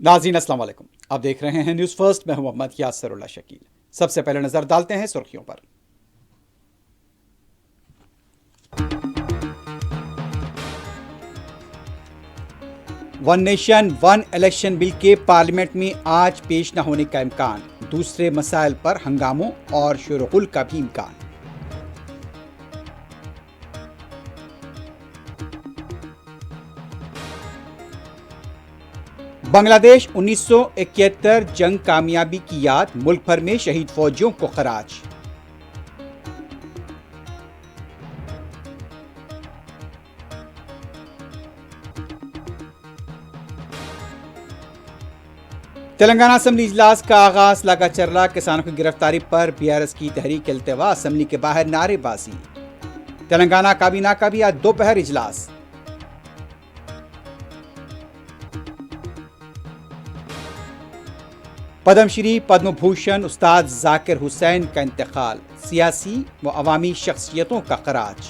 नाज़रीन अस्सलाम वालेकुम। आप देख रहे हैं न्यूज़ फर्स्ट। मैं हूं मोहम्मद यासरुल्लाह शकील। सबसे पहले नजर डालते हैं सुर्खियों पर। One nation one election bill के पार्लियामेंट में आज पेश न होने का इम्कान। दूसरे मसाइल पर हंगामों और शोरगुल का भी इम्कान। बांग्लादेश 1971 जंग कामयाबी की याद, मुल्क भर में शहीद फौजियों को खराज। तेलंगाना असेंबली इजलास का आगाज, लगा चर्रा किसानों की गिरफ्तारी पर बीआरएस की तहरीक इल्तवा, असेंबली के बाहर नारेबाजी। तेलंगाना काबीना का भी आज दोपहर इजलास। पद्मश्री पद्म भूषण उस्ताद जाकिर हुसैन का इंतकाल, सियासी व अवामी शख्सियतों का खराज।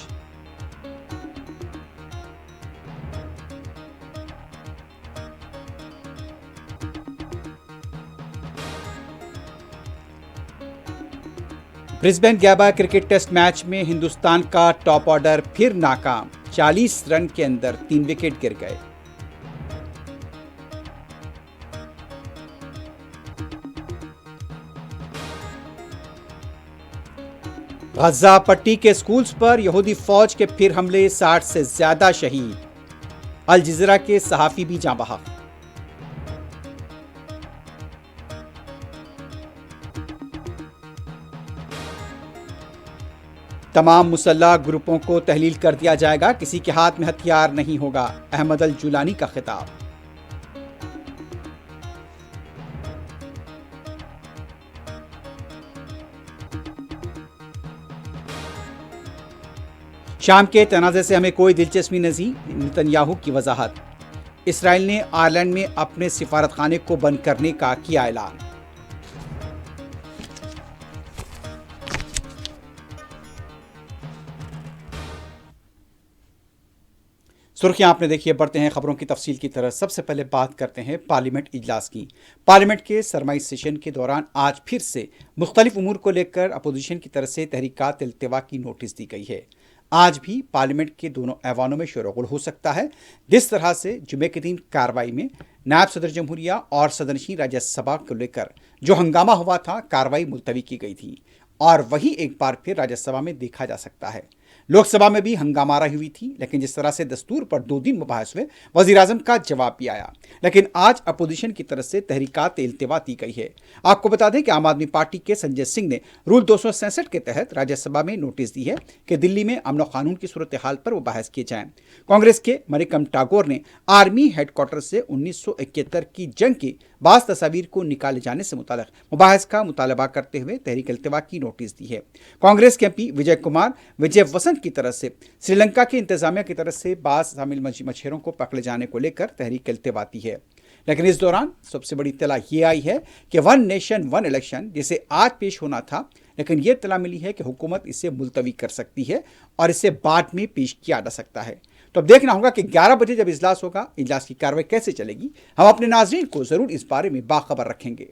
Brisbane Gabba cricket test match में हिंदुस्तान का टॉप ऑर्डर फिर नाकाम, 40 रन के अंदर 3 विकेट गिर गए। गजा पट्टी के स्कूल्स पर यहूदी फौज के फिर हमले, 60 से ज्यादा शहीद। अल जज़ीरा के सहाफी भी जाँ बहक। तमाम मुसल्लह ग्रुपों को तहलील कर दिया जाएगा, किसी के हाथ में हथियार नहीं होगा, अहमद अल जुलानी का खिताब। शाम के तनाज़े से हमें कोई दिलचस्पी नहीं, नेतन्याहू की वजाहत। इसराइल ने आयरलैंड में अपने सिफारतखाने को बंद करने का किया ऐलान। सुर्खियां आपने देखी है, बढ़ते हैं खबरों की तफसील की तरफ। सबसे पहले बात करते हैं पार्लियामेंट इजलास की। पार्लियामेंट के सरमाई सेशन के दौरान आज फिर से मुख्तलिफ उमूर को लेकर अपोजिशन की तरफ से तहरीकात इल्तवा की नोटिस दी गई है। आज भी पार्लियामेंट के दोनों ऐवानों में शोरगुल हो सकता है। जिस तरह से जुमे के दिन कार्रवाई में नायब सदर जमहूरिया और सदनशीन राज्यसभा को लेकर जो हंगामा हुआ था, कार्रवाई मुलतवी की गई थी और वही एक बार फिर राज्यसभा में देखा जा सकता है। लोकसभा में भी हंगामाराही हुई थी, लेकिन जिस तरह से दस्तूर पर 2 दिन मुबाहस हुए, वजीर आजम का जवाब भी आया। लेकिन आज अपोजिशन की तरफ से तहरीकात इल्तवा दी गई है। आपको बता दें कि आम आदमी पार्टी के संजय सिंह ने रूल 267 के तहत राज्यसभा में नोटिस दी है कि दिल्ली में अमन कानून की सूरत हाल पर वो बहस किए जाएं। कांग्रेस के मरिकम टागोर ने आर्मी हेडक्वार्टर से 1971 की जंग की बाज़ तस्वीर को निकाले जाने से मुताल्लिक मुबाहस का मुतालबा करते हुए तहरीक इल्तवा की नोटिस दी है। कांग्रेस के एमपी विजय कुमार विजय वसंत की तरफ से श्रीलंका की इंतजामिया की तरफ से बाज़ शामिल मछेरों को पकड़े जाने को लेकर तहरीक इल्तवा दी है। लेकिन इस दौरान सबसे बड़ी इत्तला ये आई है कि वन नेशन वन इलेक्शन जिसे आज पेश होना था, लेकिन यह इत्तला मिली है कि हुकूमत इसे मुलतवी कर सकती है और इसे बाद में पेश किया जा सकता है। तो अब देखना होगा कि 11 बजे जब इजलास होगा, इजलास की कार्रवाई कैसे चलेगी। हम अपने नाजरीन को जरूर इस बारे में बाखबर रखेंगे।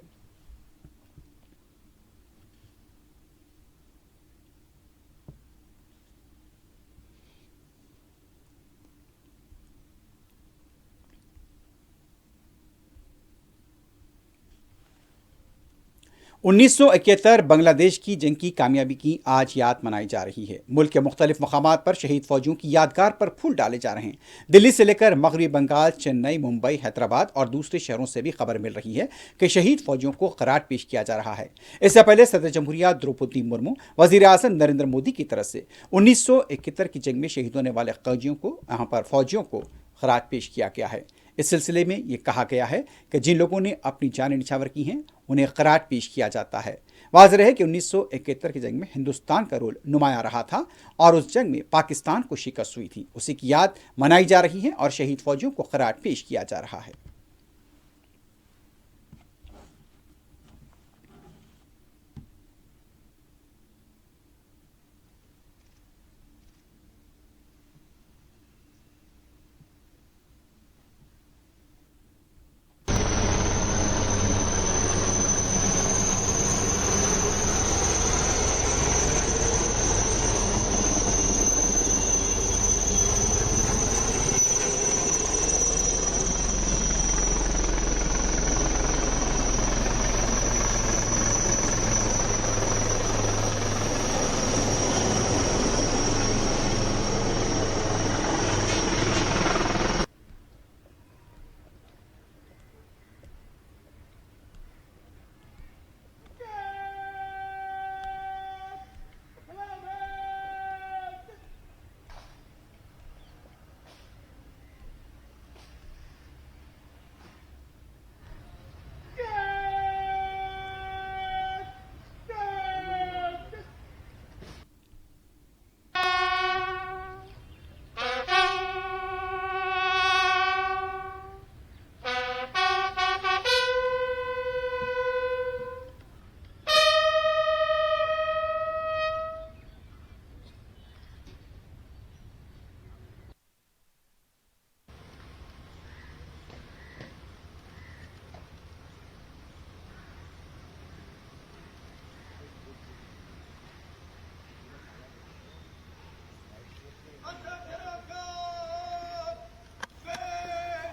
1971 बांग्लादेश की जंग की कामयाबी की आज याद मनाई जा रही है। मुल्क के मुख्तलिफ मकामात पर शहीद फौजियों की यादगार पर फूल डाले जा रहे हैं। दिल्ली से लेकर मगरबी बंगाल, चेन्नई, मुंबई, हैदराबाद और दूसरे शहरों से भी खबर मिल रही है कि शहीद फौजियों को खराज पेश किया जा रहा है। इससे पहले सदर जमहूरिया द्रौपदी मुर्मू, वजीर आजम नरेंद्र मोदी की तरफ से 1971 की जंग में शहीद होने वाले फौजियों को खराज पेश किया गया है। इस सिलसिले में ये कहा गया है कि जिन लोगों ने अपनी जानें निछावर की हैं, उन्हें खराज पेश किया जाता है। वाज़ेह है कि 1971 की जंग में हिंदुस्तान का रोल नुमाया रहा था और उस जंग में पाकिस्तान को शिकस्त हुई थी। उसी की याद मनाई जा रही है और शहीद फौजियों को खराज पेश किया जा रहा है।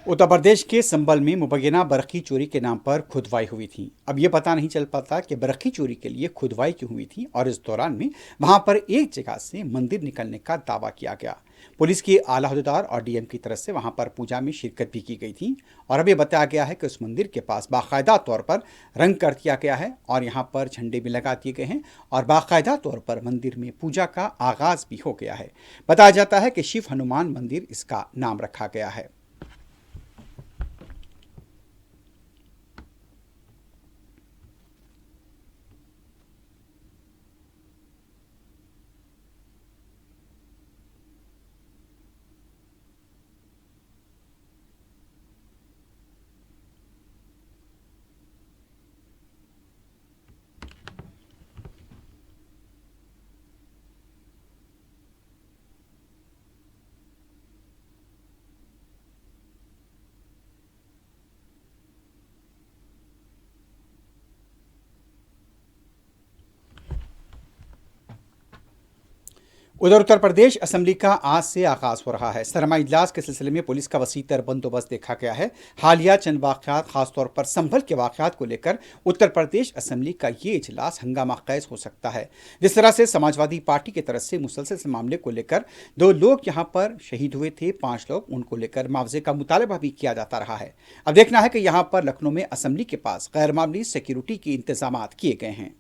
उत्तर प्रदेश के संभल में मुबैना बरखी चोरी के नाम पर खुदवाई हुई थी। अब ये पता नहीं चल पाता कि बरखी चोरी के लिए खुदवाई क्यों हुई थी और इस दौरान में वहां पर एक जगह से मंदिर निकलने का दावा किया गया। पुलिस के आला अहदेदार और डीएम की तरफ से वहां पर पूजा में शिरकत भी की गई थी और अब ये बताया गया है कि उस मंदिर के पास बाकायदा तौर पर रंग कर दिया गया है और यहाँ पर झंडे भी लगा दिए गए हैं और बाकायदा तौर पर मंदिर में पूजा का आगाज भी हो गया है। बताया जाता है कि शिव हनुमान मंदिर इसका नाम रखा गया है। उधर उत्तर प्रदेश असेंबली का आज से आगाज हो रहा है। सरमा इजलास के सिलसिले में पुलिस का वसीतर बंदोबस्त देखा गया है। हालिया चंद वाकयात खासतौर पर संभल के वाकयात को लेकर उत्तर प्रदेश असेंबली का ये इजलास हंगामा खेज हो सकता है। जिस तरह से समाजवादी पार्टी की तरफ से मुसलसल इस मामले को लेकर 2 लोग यहाँ पर शहीद हुए थे, 5 लोग, उनको लेकर मुआवजे का मुतालबा भी किया जाता रहा है। अब देखना है कि यहाँ पर लखनऊ में असेंबली के पास गैर मामूली सिक्योरिटी के इंतजाम किए गए हैं।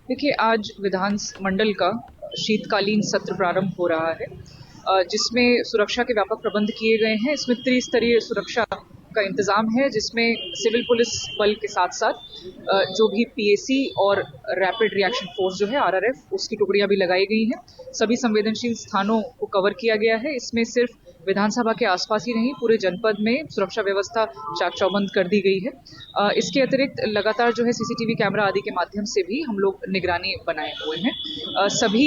देखिए, आज विधानमंडल का शीतकालीन सत्र प्रारंभ हो रहा है, जिसमें सुरक्षा के व्यापक प्रबंध किए गए हैं। इसमें त्रिस्तरीय सुरक्षा का इंतजाम है, जिसमें सिविल पुलिस बल के साथ साथ जो भी पीएसी और रैपिड रिएक्शन फोर्स जो है आरआरएफ, उसकी टुकड़ियां भी लगाई गई हैं। सभी संवेदनशील स्थानों को कवर किया गया है। इसमें सिर्फ विधानसभा के आसपास ही नहीं, पूरे जनपद में सुरक्षा व्यवस्था चाक चौबंद कर दी गई है। इसके अतिरिक्त लगातार जो है सीसीटीवी कैमरा आदि के माध्यम से भी हम लोग निगरानी बनाए हुए हैं। सभी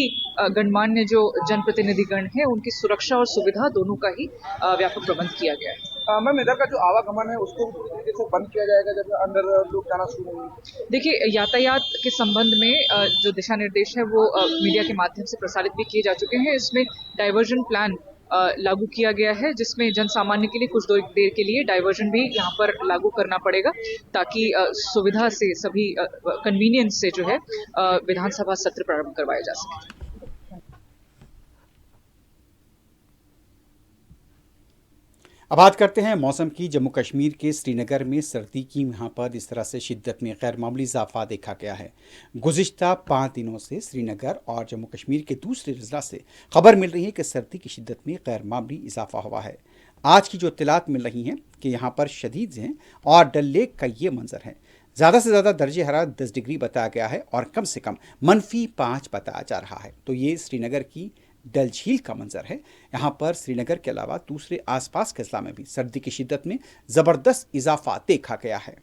गणमान्य जो जनप्रतिनिधिगण हैं, उनकी सुरक्षा और सुविधा दोनों का ही व्यापक प्रबंध किया गया है। मैम, इधर का जो आवागमन है उसको पूरी तरीके से बंद किया जाएगा जब अंदर लोग जाना शुरू होंगे। देखिए, यातायात के संबंध में जो दिशा निर्देश है वो मीडिया के माध्यम से प्रसारित भी किए जा चुके हैं। इसमें डाइवर्जन प्लान लागू किया गया है, जिसमें जन सामान्य के लिए कुछ देर के लिए डाइवर्जन भी यहाँ पर लागू करना पड़ेगा, ताकि सुविधा से सभी कन्वीनियंस से जो है विधानसभा सत्र प्रारंभ करवाया जा सके। अब बात करते हैं मौसम की। जम्मू कश्मीर के श्रीनगर में सर्दी की यहाँ पर इस तरह से शिद्दत में गैर मामूली इजाफा देखा गया है। गुज़िश्ता 5 दिनों से श्रीनगर और जम्मू कश्मीर के दूसरे अजला से खबर मिल रही है कि सर्दी की शिद्दत में गैर मामूली इजाफा हुआ है। आज की जो इत्तलात मिल रही हैं कि यहाँ पर शदीद हैं और डल लेक का ये मंजर है। ज़्यादा से ज़्यादा दर्जे हरारत 10 डिग्री बताया गया है और कम से कम -5 बताया जा रहा है। तो ये श्रीनगर की डल झील का मंजर है। यहाँ पर श्रीनगर के अलावा दूसरे आसपास के अजला में भी सर्दी की शिद्दत में ज़बरदस्त इजाफा देखा गया है।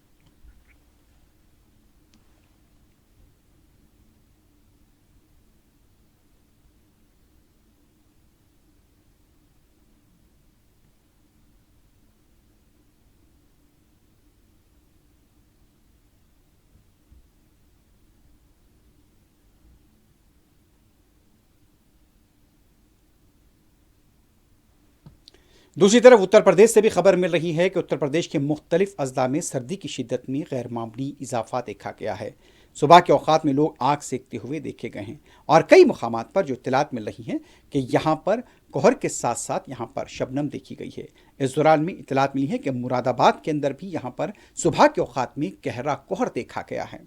दूसरी तरफ उत्तर प्रदेश से भी खबर मिल रही है कि उत्तर प्रदेश के मुख्तलिफ अजला में सर्दी की शिद्दत में गैर मामूली इजाफा देखा गया है। सुबह के औकात में लोग आग सेकते हुए देखे गए हैं और कई मुकामात पर जो इत्तलात मिल रही हैं कि यहाँ पर कोहर के साथ साथ यहाँ पर शबनम देखी गई है। इस दौरान में इत्तलात मिली है कि मुरादाबाद के अंदर भी यहाँ पर सुबह के औकात में गहरा कोहर देखा गया है।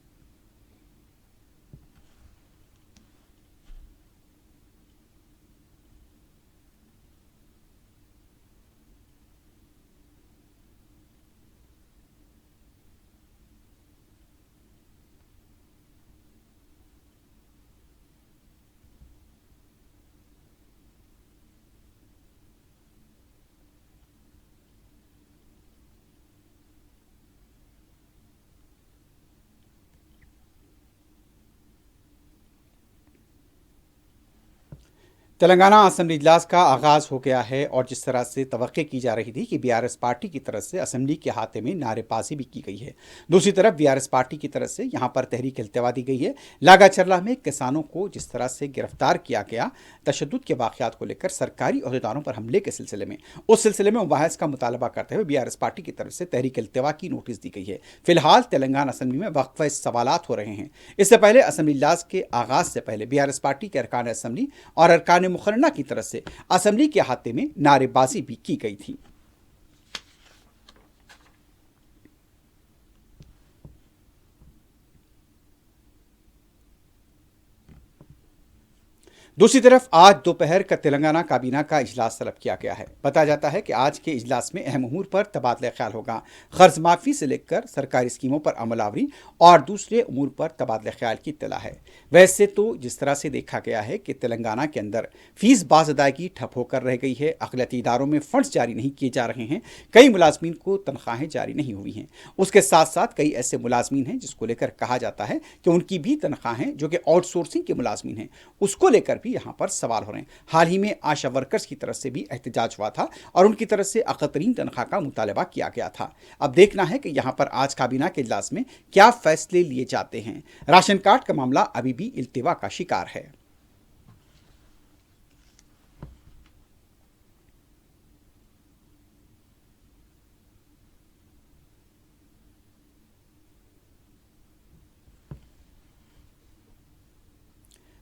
तेलंगाना असेंबली इजलास का आगाज हो गया है और जिस तरह से तवक्के की जा रही थी कि बीआरएस पार्टी की तरफ से असेंबली के हाथे में नारेबाजी भी की गई है, दूसरी तरफ बीआरएस पार्टी की तरफ से यहां पर तहरीक इल्तवा दी गई है। लागाचर्ला में किसानों को जिस तरह से गिरफ्तार किया गया, तशद्दुद के वाक़यात को लेकर सरकारी अहदेदारों पर हमले के सिलसिले में, उस सिलसिले में मुबाहस का मुतालबा करते हुए बीआरएस पार्टी की तरफ से तहरीक इल्तवा की नोटिस दी गई है। फिलहाल तेलंगाना असेंबली में वक्फे सवालात हो रहे हैं। इससे पहले असेंबली इजलास के आगाज से पहले बीआरएस पार्टी के अरकान असेंबली और अरकान मुखरना की तरफ से असेंबली के हाथे में नारेबाजी भी की गई थी। दूसरी तरफ आज दोपहर का तेलंगाना काबीना का इजलास तलब किया गया है। बताया जाता है कि आज के इजलास में अहम अमूर पर तबादला ख्याल होगा। कर्ज माफी से लेकर सरकारी स्कीमों पर अमलावरी और दूसरे अमूर पर तबादला ख्याल की इत्तला है। वैसे तो जिस तरह से देखा गया है कि तेलंगाना के अंदर फीस बाज अदायगी ठप होकर रह गई है, अखिलती इदारों में फंड्स जारी नहीं किए जा रहे हैं, कई मुलाजमीन को तनख्वाहें जारी नहीं हुई हैं। उसके साथ साथ कई ऐसे मुलाजमीन हैं जिसको लेकर कहा जाता है कि उनकी भी तनख्वाहें जो कि आउटसोर्सिंग के मुलाजमीन हैं उसको लेकर भी यहां पर सवाल हो रहे हैं। हाल ही में आशा वर्कर्स की तरफ से भी एहतजाज हुआ था और उनकी तरफ से अकतरीन तनख्वाह का मुतालबा किया गया था। अब देखना है कि यहां पर आज काबीना के इजलास में क्या फैसले लिए जाते हैं। राशन कार्ड का मामला अभी भी इल्तिवा का शिकार है।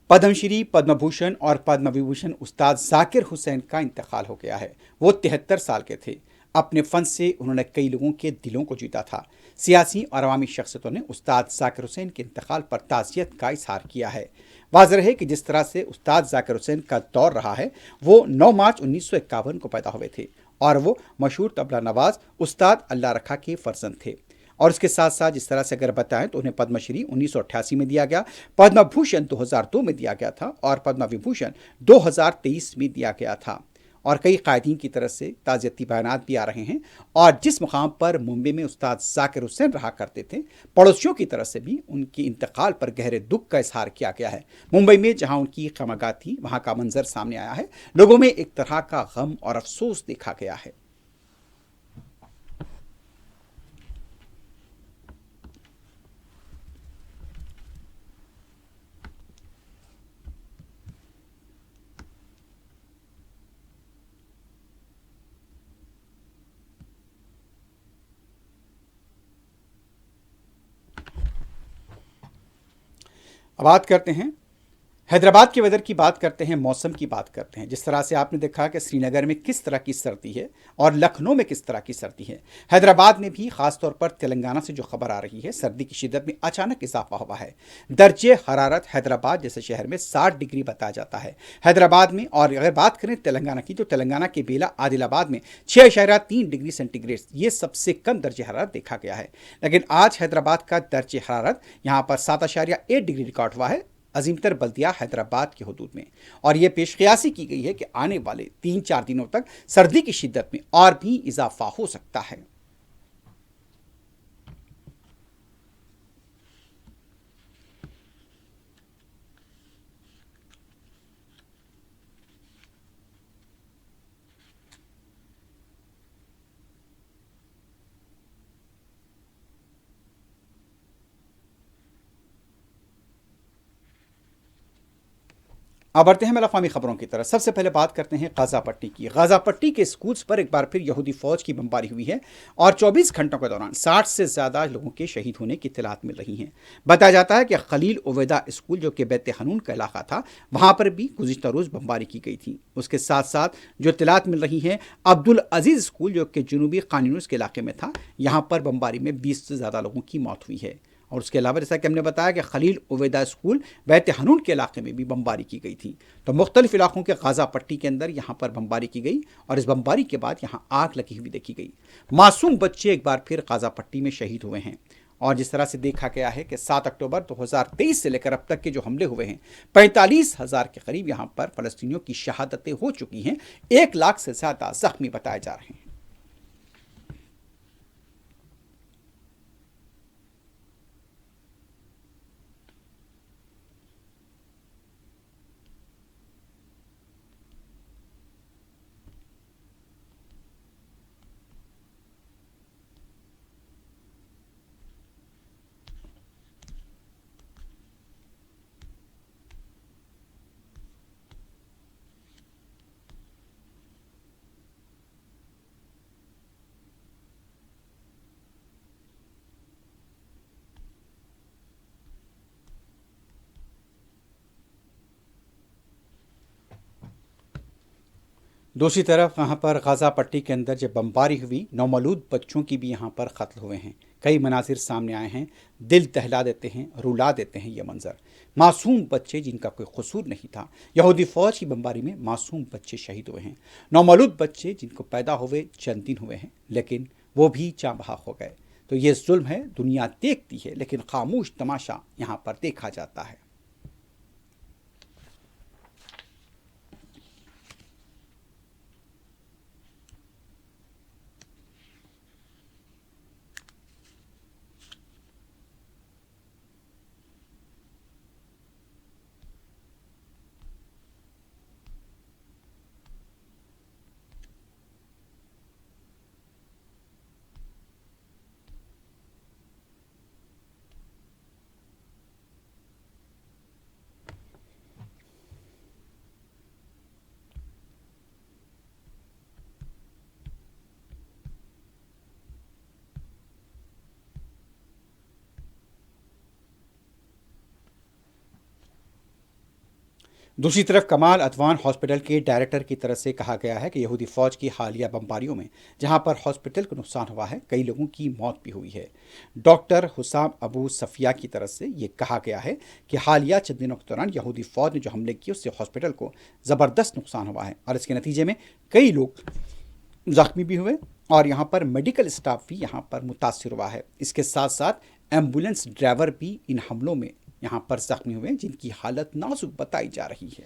पद्मश्री, पद्म भूषण और पद्म विभूषण उस्ताद जाकिर हुसैन का इंतकाल हो गया है। वो 73 साल के थे। अपने फन से उन्होंने कई लोगों के दिलों को जीता था। सियासी और अवामी शख्सियतों ने उस्ताद जाकिर हुसैन के इंतकाल पर ताज़ियत का इजहार किया है। वाज़ेह है कि जिस तरह से उस्ताद जाकिर हुसैन का दौर रहा है, वो 9 मार्च 1951 को पैदा हुए थे और वो मशहूर तबला नवाज उस्ताद अल्लाह रखा के फर्जंद थे। और इसके साथ साथ जिस तरह से अगर बताएं तो उन्हें पद्मश्री 1988 में दिया गया, पद्म भूषण 2002 में दिया गया था और पद्म विभूषण 2023 में दिया गया था। और कई कायदीन की तरफ से ताज़ियती बयानात भी आ रहे हैं। और जिस मुकाम पर मुंबई में उस्ताद जाकिर हुसैन रहा करते थे, पड़ोसियों की तरफ से भी उनके इंतकाल पर गहरे दुख का इजहार किया गया है। मुंबई में जहां उनकी खमगाह थी, वहां का मंजर सामने आया है। लोगों में एक तरह का गम और अफसोस देखा गया है। अब बात करते हैं हैदराबाद के वेदर की, बात करते हैं मौसम की, बात करते हैं जिस तरह से आपने देखा कि श्रीनगर में किस तरह की सर्दी है और लखनऊ में किस तरह की सर्दी है। हैदराबाद में भी खासतौर पर तेलंगाना से जो खबर आ रही है, सर्दी की शिद्दत में अचानक इजाफा हुआ है। दर्जे हरारत हैदराबाद जैसे शहर में 60 डिग्री बताया जाता है हैदराबाद में। और अगर बात करें तेलंगाना की, तो तेलंगाना के बेला आदिलाबाद में 6.3 डिग्री सेंटीग्रेड ये सबसे कम दर्जे हरारत देखा गया है। लेकिन आज हैदराबाद का दर्जे हरारत यहाँ पर 7.8 डिग्री रिकॉर्ड हुआ है अजीमतर बल्दिया हैदराबाद के हदूद में। और यह पेशकयासी की गई है कि आने वाले 3-4 दिनों तक सर्दी की शिद्दत में और भी इजाफा हो सकता है। अब बढ़ते हैं मेलाफामी खबरों की तरफ। सबसे पहले बात करते हैं गाजा पट्टी की। गाजा पट्टी के स्कूल्स पर एक बार फिर यहूदी फौज की बमबारी हुई है और 24 घंटों के दौरान 60 से ज़्यादा लोगों के शहीद होने की इत्तलात मिल रही हैं। बताया जाता है कि खलील उवैदा स्कूल जो कि बैत हनून का इलाका था, वहाँ पर भी गुज़िश्ता रोज़ बमबारी की गई थी। उसके साथ साथ जो इत्तलात मिल रही हैं, अब्दुल अजीज़ स्कूल जो कि जनूबी कानूनूस के इलाके में था, यहाँ पर बमबारी में 20 से ज़्यादा लोगों की मौत हुई है। और उसके अलावा जैसा कि हमने बताया कि खलील उवैदा स्कूल बैत हनून के इलाके में भी बमबारी की गई थी। तो मुख्तलिफ इलाकों के गाजा पट्टी के अंदर यहाँ पर बमबारी की गई और इस बमबारी के बाद यहाँ आग लगी हुई देखी गई। मासूम बच्चे एक बार फिर गाजा पट्टी में शहीद हुए हैं। और जिस तरह से देखा गया है कि 7 अक्टूबर 2023 से लेकर अब तक के जो हमले हुए हैं, 45,000 के करीब यहाँ पर फ़लस्तीनियों की शहादतें हो चुकी हैं। 1 लाख से ज़्यादा जख्मी बताए जा रहे हैं। दूसरी तरफ यहाँ पर गाज़ा पट्टी के अंदर जब बमबारी हुई, नौमौलूद बच्चों की भी यहाँ पर कत्ल हुए हैं। कई मनाजिर सामने आए हैं, दिल दहला देते हैं, रुला देते हैं ये मंजर। मासूम बच्चे जिनका कोई कसूर नहीं था, यहूदी फ़ौज की बमबारी में मासूम बच्चे शहीद हुए हैं। नौमौलूद बच्चे जिनको पैदा हुए चंद दिन हुए हैं, लेकिन वो भी चाँ बहा हो गए। तो ये जुल्म है, दुनिया देखती है लेकिन खामोश तमाशा यहाँ पर देखा जाता है। दूसरी तरफ कमाल अदवान हॉस्पिटल के डायरेक्टर की तरफ से कहा गया है कि यहूदी फ़ौज की हालिया बमबारियों में जहां पर हॉस्पिटल को नुकसान हुआ है, कई लोगों की मौत भी हुई है। डॉक्टर हुसाम अबू सफिया की तरफ से ये कहा गया है कि हालिया चंद दिनों के दौरान यहूदी फ़ौज ने जो हमले किए उससे हॉस्पिटल को ज़बरदस्त नुकसान हुआ है और इसके नतीजे में कई लोग जख्मी भी हुए और यहाँ पर मेडिकल स्टाफ भी यहाँ पर मुतासर हुआ है। इसके साथ साथ एम्बुलेंस ड्राइवर भी इन हमलों में यहाँ पर जख्मी हुए, जिनकी हालत नाजुक बताई जा रही है।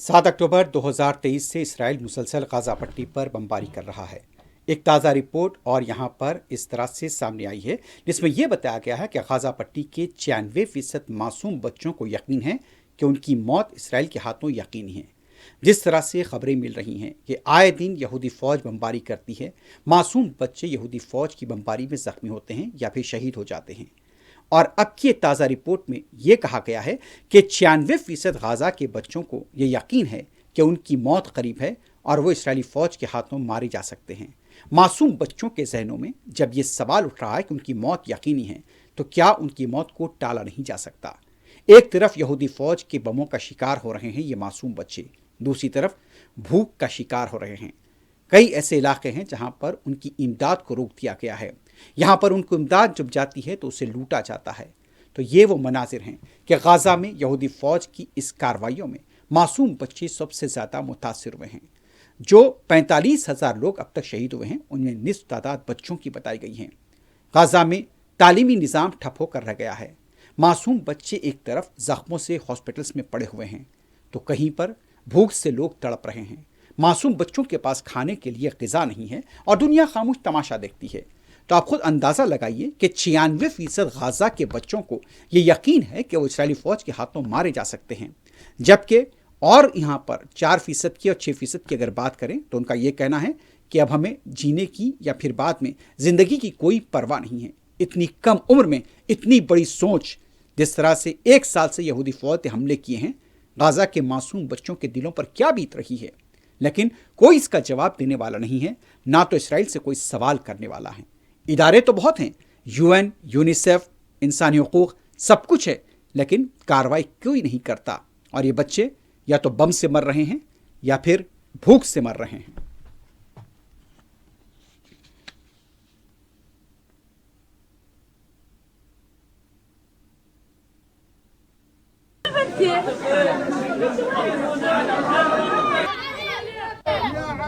7 अक्टूबर 2023 से इसराइल मुसलसल गाज़ा पट्टी पर बमबारी कर रहा है। एक ताज़ा रिपोर्ट और यहाँ पर इस तरह से सामने आई है, जिसमें यह बताया गया है कि गाज़ा पट्टी के 96% मासूम बच्चों को यकीन है कि उनकी मौत इसराइल के हाथों यकीनी है। जिस तरह से खबरें मिल रही हैं कि आए दिन यहूदी फ़ौज बमबारी करती है, मासूम बच्चे यहूदी फ़ौज की बमबारी में ज़ख्मी होते हैं या फिर शहीद हो जाते हैं। और अब की एक ताज़ा रिपोर्ट में यह कहा गया है कि 96% गाज़ा के बच्चों को यह यकीन है कि उनकी मौत करीब है और वो इसराइली फ़ौज के हाथों मारे जा सकते हैं। मासूम बच्चों के जहनों में जब ये सवाल उठ रहा है कि उनकी मौत यकीनी है, तो क्या उनकी मौत को टाला नहीं जा सकता? एक तरफ यहूदी फ़ौज के बमों का शिकार हो रहे हैं ये मासूम बच्चे, दूसरी तरफ भूख का शिकार हो रहे हैं। कई ऐसे इलाके हैं जहां पर उनकी इमदाद को रोक दिया गया है। यहाँ पर उनको इमदाद जब जाती है तो उसे लूटा जाता है। तो ये वो मनाजिर हैं कि गाज़ा में यहूदी फ़ौज की इस कार्रवाइयों में मासूम बच्चे सबसे ज़्यादा मुतासिर हुए हैं। जो 45,000 लोग अब तक शहीद हुए हैं, उनमें निस्फ तादाद बच्चों की बताई गई हैं। गाज़ा में तालीमी निज़ाम ठप होकर रह गया है। मासूम बच्चे एक तरफ ज़ख्मों से हॉस्पिटल्स में पड़े हुए हैं, तो कहीं पर भूख से लोग तड़प रहे हैं। मासूम बच्चों के पास खाने के लिए ग़िज़ा नहीं है और दुनिया खामोश तमाशा देखती है। तो आप खुद अंदाज़ा लगाइए कि 96% गाज़ा के बच्चों को ये यकीन है कि वो इस्राएली फ़ौज के हाथों मारे जा सकते हैं, जबकि और यहाँ पर 4% की और 6% की अगर बात करें तो उनका ये कहना है कि अब हमें जीने की या फिर बाद में ज़िंदगी की कोई परवाह नहीं है। इतनी कम उम्र में इतनी बड़ी सोच, जिस तरह से एक साल से यहूदी फ़ौज ने हमले किए हैं, गाज़ा के मासूम बच्चों के दिलों पर क्या बीत रही है। लेकिन कोई इसका जवाब देने वाला नहीं है, ना तो इसराइल से कोई सवाल करने वाला है। इदारे तो बहुत हैं, UN, यूनिसेफ, इंसानी हुकूक, सब कुछ है, लेकिन कार्रवाई कोई नहीं करता। और ये बच्चे या तो बम से मर रहे हैं या फिर भूख से मर रहे हैं।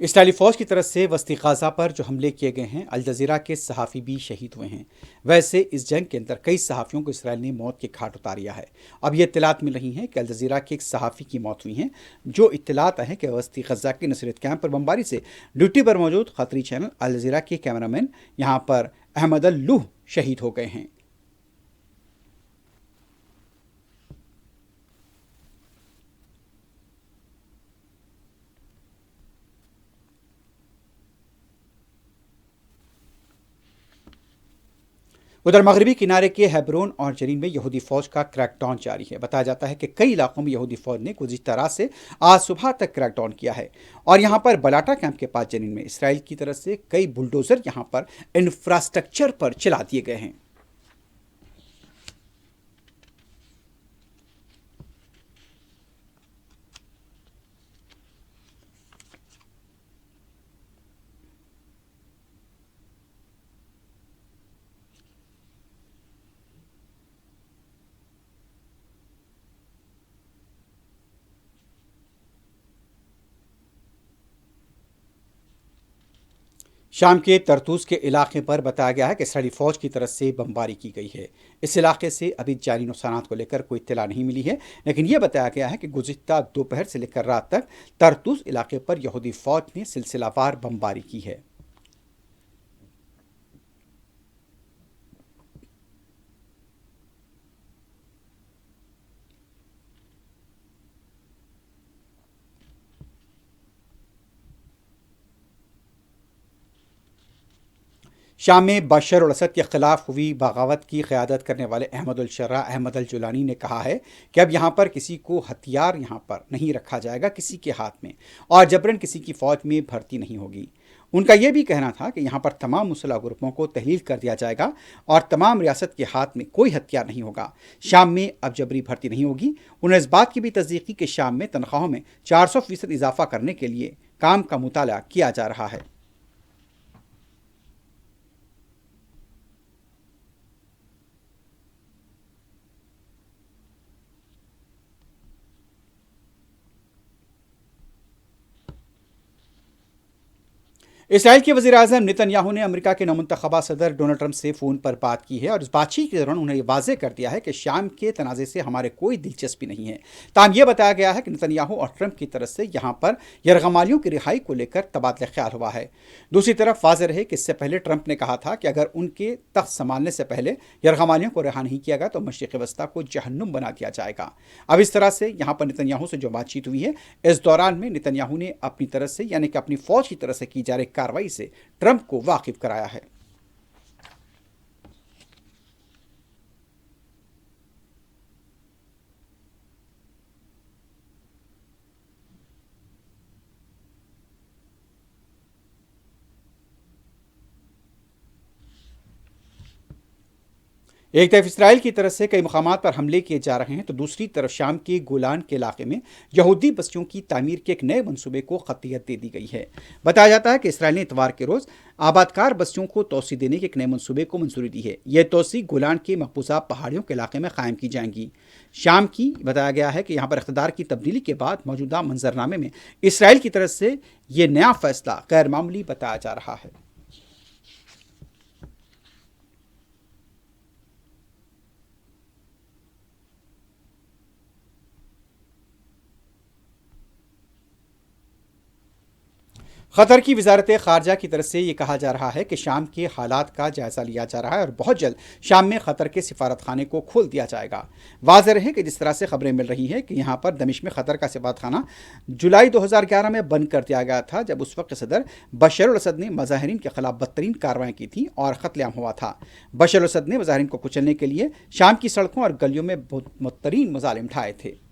इसराइली फ़ौज की तरफ से वस्ती गाज़ा पर जो हमले किए गए हैं, अल जज़ीरा के सहाफ़ी भी शहीद हुए हैं। वैसे इस जंग के अंदर कई सहाफ़ियों को इसराइल ने मौत के घाट उतारिया है। अब ये इत्तलात मिल रही हैं कि अल जज़ीरा के एक सहाफ़ी की मौत हुई है। जो इत्तलात हैं कि वस्ती गाज़ा के नुसरत कैंप पर बमबारी से ड्यूटी पर मौजूद खतरी चैनल अल जज़ीरा के कैमरामैन यहाँ पर अहमद अल लूह शहीद हो गए हैं। उधर मगरबी किनारे के हेब्रोन और जरीन में यहूदी फ़ौज का क्रैकडाउन जारी है। बताया जाता है कि कई इलाकों में यहूदी फ़ौज ने गुज़िश्ता रात से आज सुबह तक क्रैकडाउन किया है और यहाँ पर बलाटा कैंप के पास जरीन में इसराइल की तरफ से कई बुलडोज़र यहाँ पर इंफ्रास्ट्रक्चर पर चला दिए गए हैं। शाम के तरतूस के इलाके पर बताया गया है कि इसराइली फ़ौज की तरफ से बमबारी की गई है। इस इलाके से अभी जानी नुकसानात को लेकर कोई इत्तला नहीं मिली है, लेकिन यह बताया गया है कि गुज़िश्ता दोपहर से लेकर रात तक तरतूस इलाके पर यहूदी फ़ौज ने सिलसिलावार बमबारी की है। शाम में बशर अल असद के खिलाफ हुई बगावत की क़यादत करने वाले अहमद अल शर्रा अहमद अल जुलानी ने कहा है कि अब यहाँ पर किसी को हथियार यहाँ पर नहीं रखा जाएगा किसी के हाथ में, और जबरन किसी की फ़ौज में भर्ती नहीं होगी। उनका यह भी कहना था कि यहाँ पर तमाम मुसल्ह ग्रुपों को तहलील कर दिया जाएगा और तमाम रियासत के हाथ में कोई हथियार नहीं होगा। शाम में अब जबरी भर्ती नहीं होगी। उन्होंने इस बात की भी तस्दीक की कि शाम में तनख्वाहों में 400% इजाफा करने के लिए काम का मुताला किया जा रहा है। इसराइल के वज़ीर-ए-आज़म नेतन्याहू ने अमेरिका के नौमुंतखबा सदर डोनाल्ड ट्रंप से फ़ोन पर बात की है और इस बातचीत के दौरान उन्होंने वाज़ेह कर दिया है कि शाम के तनाज़े से हमारे कोई दिलचस्पी नहीं है। ताहम यह बताया गया है कि नेतन्याहू और ट्रंप की तरफ से यहाँ पर यरगमालियों की रिहाई को लेकर तबादला ख्याल हुआ है। दूसरी तरफ वाज़ेह रहे कि इससे पहले ट्रंप ने कहा था कि अगर उनके तख्त संभालने से पहले यरगमालियों को रिहा नहीं किया गया तो मशरिक़ वस्ता को जहन्नुम बना दिया जाएगा। अब इस तरह से यहाँ पर नेतन्याहू से जो बातचीत हुई है, इस दौरान में नेतन्याहू ने अपनी तरफ से यानी कि अपनी फ़ौज की तरफ से की जा रही कार्रवाई से ट्रंप को वाकिफ कराया है। एक तरफ इसराइल की तरफ से कई मकामात पर हमले किए जा रहे हैं तो दूसरी तरफ शाम के गोलान के इलाके में यहूदी बस्तियों की तामीर के एक नए मंसूबे को खतियत दे दी गई है। बताया जाता है कि इसराइल ने इतवार के रोज़ आबादकार बस्तियों को तोसी देने के एक नए मंसूबे को मंजूरी दी है। यह तोसी गोलान के मकबूजा पहाड़ियों के इलाके में कायम की जाएंगी। शाम की बताया गया है कि यहाँ पर इख्तिदार की तब्दीली के बाद मौजूदा मंजरनामे में इसराइल की तरफ से ये नया फैसला गैर मामूली बताया जा रहा है। क़तर की वज़ारत ख़ारजा की तरफ से ये कहा जा रहा है कि शाम के हालात का जायज़ा लिया जा रहा है और बहुत जल्द शाम में क़तर के सिफारतखाने को खोल दिया जाएगा। वाज़ेह है कि जिस तरह से खबरें मिल रही हैं कि यहाँ पर दमिश्क में क़तर का सिफारतखाना जुलाई 2011 में बंद कर दिया गया था, जब उस वक्त सदर बशर अल असद ने मुज़ाहिरीन के ख़िलाफ़ बदतरीन कार्रवाई की थी और क़त्ल-ए-आम हुआ था। बशर अल असद ने मुज़ाहिरीन को कुचलने के लिए शाम की सड़कों और गलियों में बदतरीन मज़ालिम ढाए थे।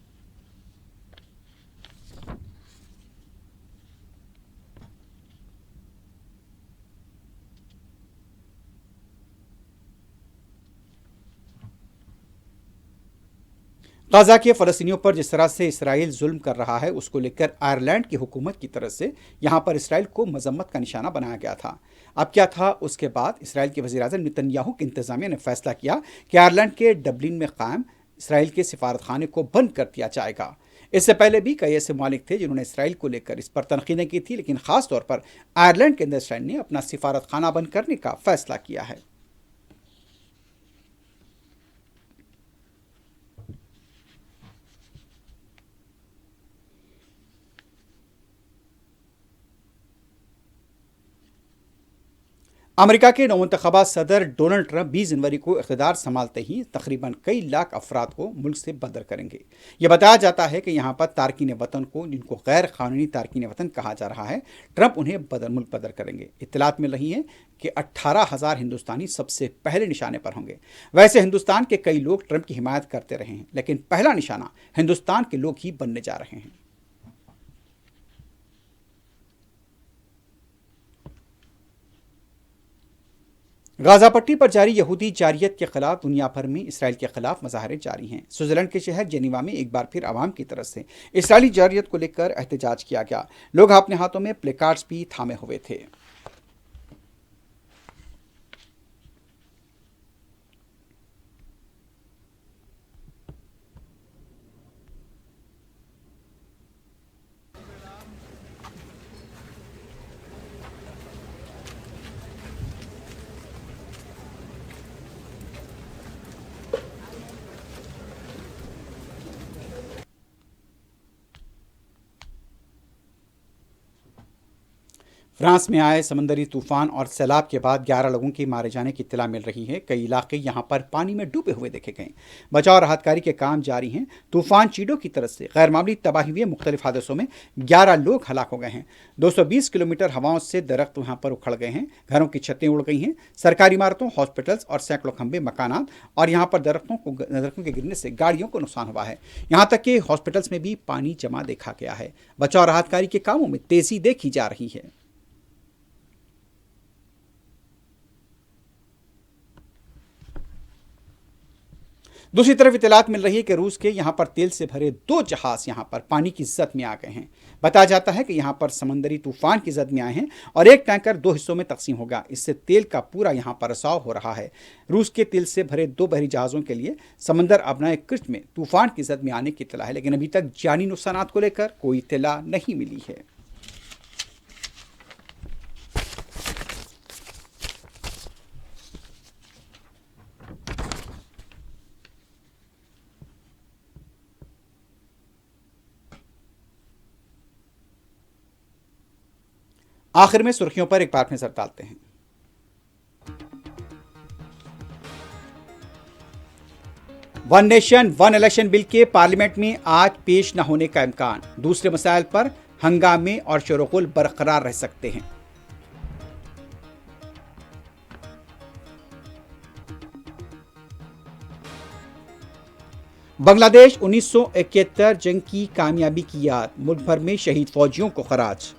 गाजा के फ़लस्तीनियों पर जिस तरह से इसराइल जुल्म कर रहा है उसको लेकर आयरलैंड की हुकूमत की तरफ से यहाँ पर इसराइल को मजम्मत का निशाना बनाया गया था। अब क्या था, उसके बाद इसराइल के वज़ीर-ए-आज़म नेतन्याहू की इंतज़ामिया ने फैसला किया कि आयरलैंड के डबलिन में कायम इसराइल के सिफारतखाने को बंद कर दिया जाएगा। इससे पहले भी कई ऐसे मालिक थे जिन्होंने इसराइल को लेकर इस पर तनकीदें की थी, लेकिन ख़ास तौर पर आयरलैंड के अंदर इसराइल ने अपना सिफारतखाना बंद करने का फैसला किया है। अमेरिका के नवंतखबा सदर डोनाल्ड ट्रंप 20 जनवरी को इक़्तिदार संभालते ही तकरीबन कई लाख अफराद को मुल्क से बदर करेंगे। यह बताया जाता है कि यहाँ पर तारकीन वतन को, जिनको गैर कानूनी तारकीन वतन कहा जा रहा है, ट्रंप उन्हें मुल्क बदर करेंगे। इत्तलात मिल रही हैं कि 18,000 हिंदुस्तानी सबसे पहले निशाने पर होंगे। वैसे हिंदुस्तान के कई लोग ट्रंप की हिमायत करते रहे हैं, लेकिन पहला निशाना हिंदुस्तान के लोग ही बनने जा रहे हैं। गाजा पट्टी पर जारी यहूदी जारियत के खिलाफ दुनिया भर में इसराइल के खिलाफ मुजाहरे जारी हैं। स्विट्जरलैंड के शहर जेनीवा में एक बार फिर आवाम की तरफ से इसराइली जारियत को लेकर एहतजाज किया गया। लोग अपने हाथों में प्लेकार्ड्स भी थामे हुए थे। फ्रांस में आए समंदरी तूफान और सैलाब के बाद 11 लोगों के मारे जाने की इत्तला मिल रही है। कई इलाके यहां पर पानी में डूबे हुए देखे गए। बचाव और राहत कार्य के काम जारी हैं। तूफान चीडो की तरफ से गैरमामूली तबाही हुई मुख्तलिफ हादसों में 11 लोग हलाक हो गए हैं। 220 किलोमीटर हवाओं से दरख्त वहां पर उखड़ गए हैं। घरों की छतें उड़ गई हैं। सरकारी इमारतों, हॉस्पिटल्स और सैकड़ों खंबे, मकानात और यहाँ पर दरख्तों के गिरने से गाड़ियों को नुकसान हुआ है। यहाँ तक कि हॉस्पिटल्स में भी पानी जमा देखा गया है। बचाव और राहत कार्य के कामों में तेजी देखी जा रही है। दूसरी तरफ इतलात मिल रही है कि रूस के यहाँ पर तेल से भरे 2 जहाज यहाँ पर पानी की जद में आ गए हैं। बताया जाता है कि यहाँ पर समंदरी तूफान की जद में आए हैं और एक टैंकर 2 हिस्सों में तकसीम होगा। इससे तेल का पूरा यहाँ पर रिसाव हो रहा है। रूस के तेल से भरे 2 बहरी जहाज़ों के लिए समंदर अबनाए कृष्ण में तूफान की जद में आने की इतला है, लेकिन अभी तक जानी नुकसानात को लेकर कोई इतला नहीं मिली है। आखिर में सुर्खियों पर एक बार नजर डालते हैं। One nation one election bill के पार्लियामेंट में आज पेश न होने का इम्कान। दूसरे मसाइल पर हंगामे और शोरगुल बरकरार रह सकते हैं। बांग्लादेश 1971 जंग की कामयाबी की याद, मुल्क भर में शहीद फौजियों को खराज।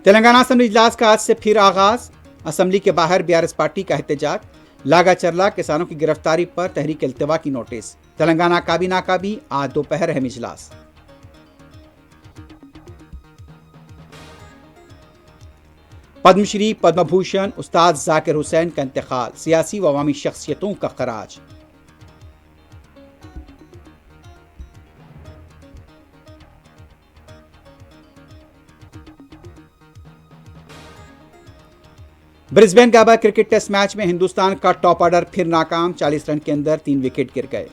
तेलंगाना असेंबली इजलास का आज से फिर आगाज। असेंबली के बाहर बीआरएस पार्टी का एहतजाज। लागा चरला किसानों की गिरफ्तारी पर तहरीक इल्तिवा की नोटिस। तेलंगाना काबीना का भी आज दोपहर अहम इजलास। पद्मश्री पद्म भूषण उस्ताद जाकिर हुसैन का इंतकाल, सियासी व अवामी शख्सियतों का खराज। ब्रिस्बेन गाबा क्रिकेट टेस्ट मैच में हिंदुस्तान का टॉप ऑर्डर फिर नाकाम। 40 रन के अंदर 3 विकेट गिर गए।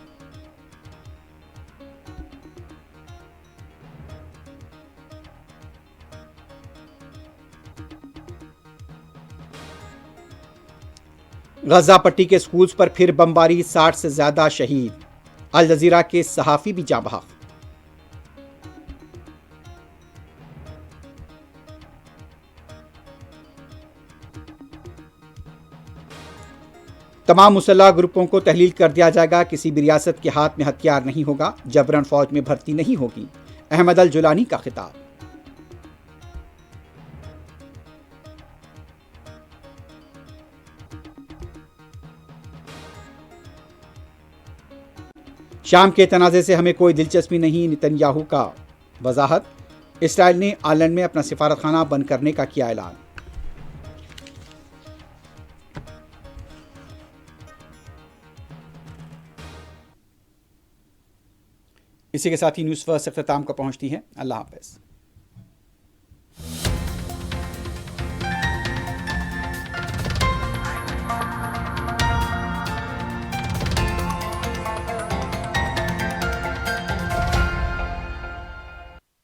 गजा पट्टी के स्कूल्स पर फिर बमबारी, 60 से ज्यादा शहीद। अल जजीरा के सहाफी भी जाँ बहक। तमाम मुसल्लह ग्रुपों को तहलील कर दिया जाएगा। किसी भी रियासत के हाथ में हथियार नहीं होगा। जबरन फौज में भर्ती नहीं होगी। अहमद अल जुलानी का खिताब। शाम के तनाज़े से हमें कोई दिलचस्पी नहीं, नेतन्याहू का वजाहत। इसराइल ने आयरलैंड में अपना सिफारतखाना बंद करने का किया ऐलान। इसी के साथ ही न्यूज़ फर्स्ट अख्ताम को पहुंचती है। अल्लाह हाफ़िज़।